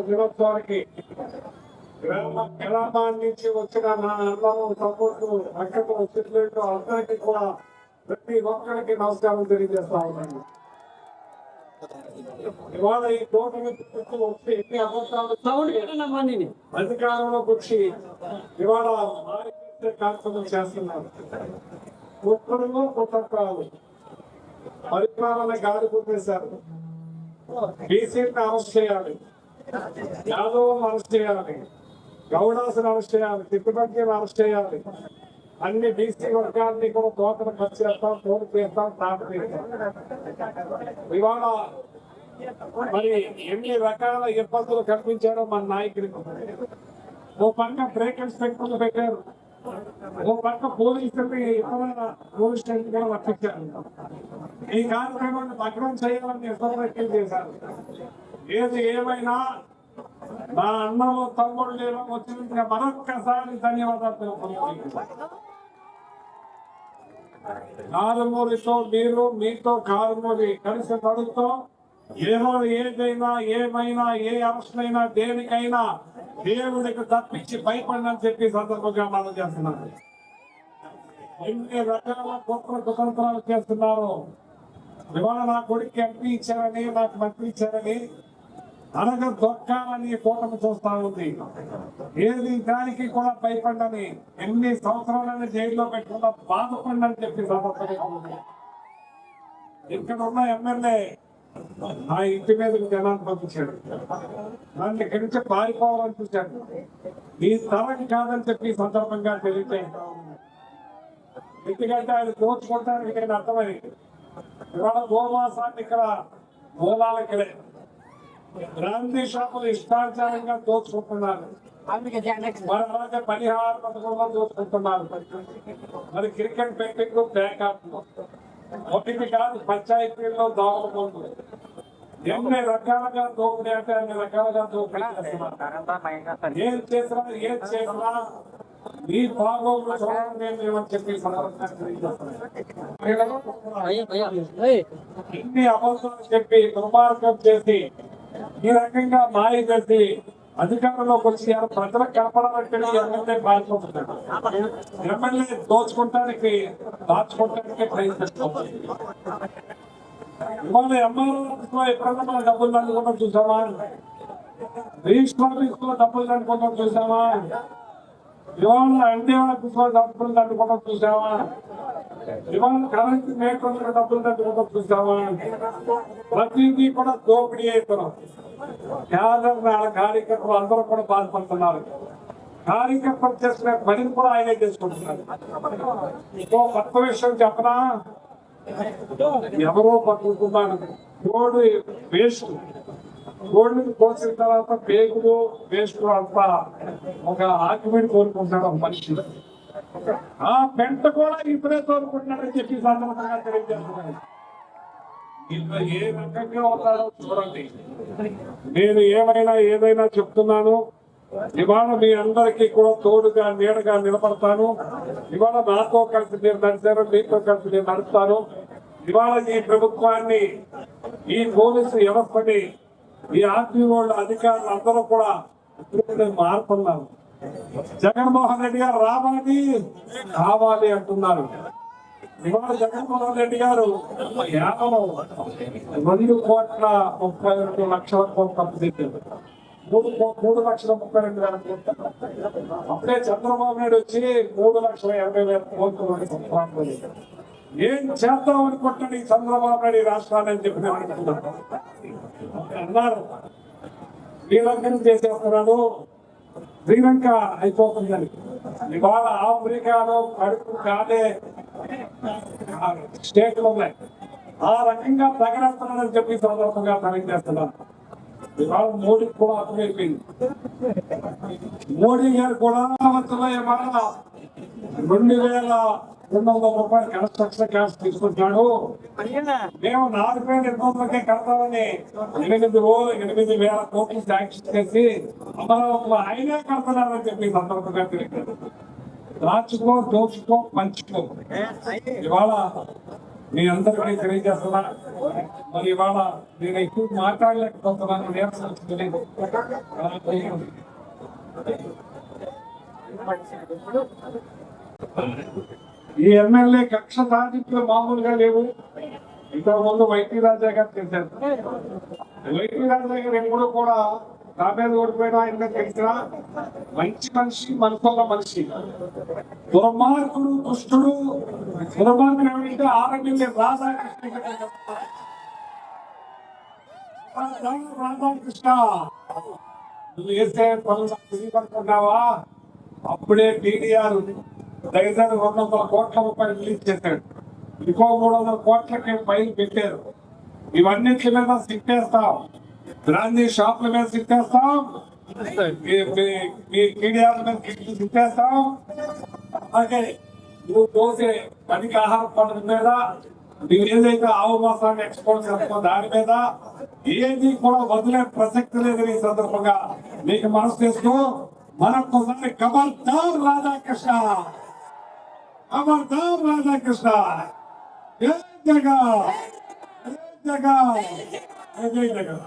దినోత్సవానికి గ్రామాల నుంచి వచ్చిన నా అన్నలు తమ్ముళ్ళు అక్కలు చిట్లు అందరికీ కూడా ప్రతి ఒక్కరికి నమస్కారం తెలియజేస్తా ఉన్నాను. ఇవాళ ఈ టోటల్ వచ్చి ఎన్ని అబద్ధాలు అధికారంలోకి వచ్చి ఇవాళ కార్యక్రమం చేస్తున్నారు. కుట్రలు కుట్రకాలు పరిపాలన గాలి కొట్టేశారు. బీసీని అరెస్ట్ చేయాలి, యాదవ్ని అరెస్ట్ చేయాలి, గౌడాసుని అరెస్ట్ చేయాలి, తిట్టుబంకిని అరెస్ట్ చేయాలి. అన్ని బీసీ వర్గాన్ని కూడా తోటలు ఖర్చు చేస్తాం, తోడు చేస్తాం, తాపు చేస్తాం. ఇవాళ మరి ఎన్ని రకాల ఇబ్బందులు కల్పించారో మన నాయకుడికి. ఓ పక్క బ్రేక్ ఇన్స్పెక్టర్లు పెట్టారు, ఓ పక్క పోలీసులు ఇతర పోలీస్ స్టేషన్ కూడా వర్తించారు. ఈ కార్యక్రమాన్ని భగ్నం చేయాలని ఇతర చేశారు. ఏది ఏమైనా నా అన్నలు తమ్ముళ్ళు వచ్చినందుకు మరొక్కసారి ధన్యవాదాలు తెలుపుతున్నాను. కారుమూరితో మీరు, మీతో కారుమూరి కలిసి నడుస్తూ ఏదైనా ఏమైనా ఏ అవసరమైనా దేనికైనా దేవుడికి తప్పించి భయపడని చెప్పి సందర్భంగా మనం చేస్తున్నాను. ఎన్ని రకాల గొప్ప కుతంత్రాలు చేస్తున్నారు. ఇవాళ నా కొడుకు ఎంపీ ఇచ్చారని, నాకు మంత్రి ఇచ్చారని అనగా దొక్కాలని కూటమి చూస్తా ఉంది. ఏది దానికి కూడా భయపడని, ఎన్ని సంవత్సరాలని జైల్లో పెట్టుకున్నా బాధపడని చెప్పి సందర్భంగా ఇక్కడ ఉన్న ఎమ్మెల్యే నా ఇంటి మీదకి జనాన్ని పంపించాడు. దాన్ని ఇక్కడి నుంచి పారిపోవాలని చూశాడు. ఈ తరం కాదని చెప్పి సందర్భంగా తెలియజేస్తా ఉంది. ఎందుకంటే ఆయన దోచుకుంటానికి నేను అర్థమైంది. ఇవాళ గోమాసాన్ని ఇక్కడ మూలాలకి గాంధీ షాపులు ఇష్టాచారంగా దోచుకుంటున్నారు. మరి అలాగే పరిహార పథకంలో దోచుకుంటున్నారు. మరి క్రికెట్ బెట్టింగ్, బ్యాకప్ ఒకటి కాదు, పంచాయతీల్లో దోమలు ఎన్ని రకాలుగా దోపిడీ అంటే అన్ని రకాలుగా దోపిడీ చేస్తున్నారు. ఏం చేసినా ఈ బాగోగులు చూడమని చెప్పి ఇన్ని అబద్ధాలు చెప్పి దుర్మార్గం చేసి ఈ రకంగా మాయ చేసి అధికారంలోకి వచ్చి ప్రజలకు కనపడాలంటే ఎమ్మెల్యే పాల్గొంటున్నాడు. ఎమ్మెల్యే దోచుకుంటానికి దాచుకోవడానికి ప్రయత్నిస్తున్నాం. ఇవాళ ఎంఆర్ఓ ఎప్పుడన్నా మనం డబ్బులు దండుకుంటాం చూసామా? రిజిస్టర్ ఆఫీస్ లో డబ్బులు దండుకుంటాం చూసామా? ఇవాళ ఎన్టీ ఆఫీస్ లో డబ్బులు దండుకుంటాం చూసామా? ఇవాళ కరెన్సీ మేకర్లు డబ్బులు దండుకుంటాం చూసామా? ప్రతిదీ కూడా దోపిడీ అవుతున్నాం. కార్యకర్తలు అందరూ కూడా బాధపడుతున్నారు. కార్యకర్తలు చేసిన పనిని కూడా ఆయనే చేసుకుంటున్నారు. ఇంకో కొత్త విషయం చెప్పనా? ఎవరో పట్టుకున్నాను కోడి వేస్ట్, కోడిని కోసిన తర్వాత పేగులు వేస్ట్ అంతా ఒక ఆక్యుమెంట్ కోరుకుంటున్నాడు ఒక మనిషి. ఆ పెంట కూడా ఇప్పుడే కోరుకుంటున్నాడని చెప్పి సందర్భంగా తెలియజేస్తున్నాను. ఇంట్లో ఏ రకంగా ఉన్నాడో చూడండి. నేను ఏదైనా చెప్తున్నాను. ఇవాళ మీ అందరికీ కూడా తోడుగా నీడగా నిలబడతాను. ఇవాళ నాతో కలిసి మీరు నడిచారు, మీతో కలిసి నేను నడుస్తాను. ఇవాళ ఈ ప్రభుత్వాన్ని, ఈ పోలీసు వ్యవస్థని, ఈ ఆర్టీఓ అధికారులు అందరూ కూడా మారుతున్నారు. జగన్మోహన్ రెడ్డి గారు రావాలి కావాలి అంటున్నారు. ఇవాళ జగన్మోహన్ రెడ్డి గారు 2,32,00,000 కోట్లు అప్పు తెచ్చారు. 3,32,000 కోట్లు. అప్పుడే చంద్రబాబు నాయుడు వచ్చి 3,80,000 కోట్లు ఏం చేద్దాం అనుకుంటున్నాడు ఈ చంద్రబాబు నాయుడు ఈ రాష్ట్రాన్ని అని చెప్పి అన్నారు. శ్రీలంకను చేసేస్తున్నాడు, శ్రీలంక అయిపోతుందని. ఇవాళ ఆఫ్రికాలో కడుపు కాదే స్టేట్లు ఉన్నాయి. ఆ రకంగా తగరేస్తున్నాడని చెప్పి సందర్భంగా తెలియజేస్తున్నాను. ఇవాళ మోడీకి కూడా అర్థమైపోయింది. మోడీ గారు కూడా ఇవాళ 2,200 రూపాయలు కన్స్ట్రక్షన్ క్యాష్ తీసుకుంటున్నాడు. మేము 4,200కే కడతామని 8,000 కోట్లు శాంక్షన్ చేసి అమరావతిలో ఆయనే కడతారని చెప్పి సందర్భంగా తెలియదు. దాచుకో, దోచుకో, పంచుకో. ఇవాళ మీ అందరికీ తెలియజేస్తున్నా. మరి ఇవాళ నేను ఎక్కువ మాట్లాడలేకపోతున్నాను, నీరసం వచ్చింది. ఈ ఎమ్మెల్యే కక్ష సాధింపులు మామూలుగా లేవు. ఇంతకుముందు వైటీ రాజా గారు చేశారు. వైటీ రాజా గారు ఎప్పుడు కూడా నా మీద ఓడిపోయినా ఆయన తెలిసిన మంచి మనిషి, మనసున్న మనిషి. దుర్మార్గుడు, దుష్టుడు, దుర్మార్గుడు ఏమంటే ఆరోగ్యం రాధాకృష్ణ నువ్వు వేసే పనులు తెలియపడుతున్నావా? అప్పుడే టీడీఆర్ దగ్గర 200 కోట్ల రూపాయలు రిలీజ్ చేశాడు. ఇంకో 300 కోట్లకి ఫైల్ పెట్టారు. ఇవన్నిటి మీద సిట్టేస్తాం, బ్రాందీ షాపుల మీద సిట్టేస్తాం, మీ టీడీఆర్ మీద సిట్టేస్తాం. అలాగే నువ్వు పోసే పనికి ఆహార పనుల మీద, నువ్వు ఏదైతే ఆవు మాసాన్ని ఎక్స్పోర్ట్ చేస్తావో దాని మీద ఏది కూడా వదిలే ప్రసక్తి లేదు. ఈ సందర్భంగా మీకు మనసు చేస్తూ మరొకసారి ఖబర్దార్ రాధాకృష్ణ, ఖబర్దార్ రాధాకృష్ణ. జై జగన్, జై జగన్, జై జగన్.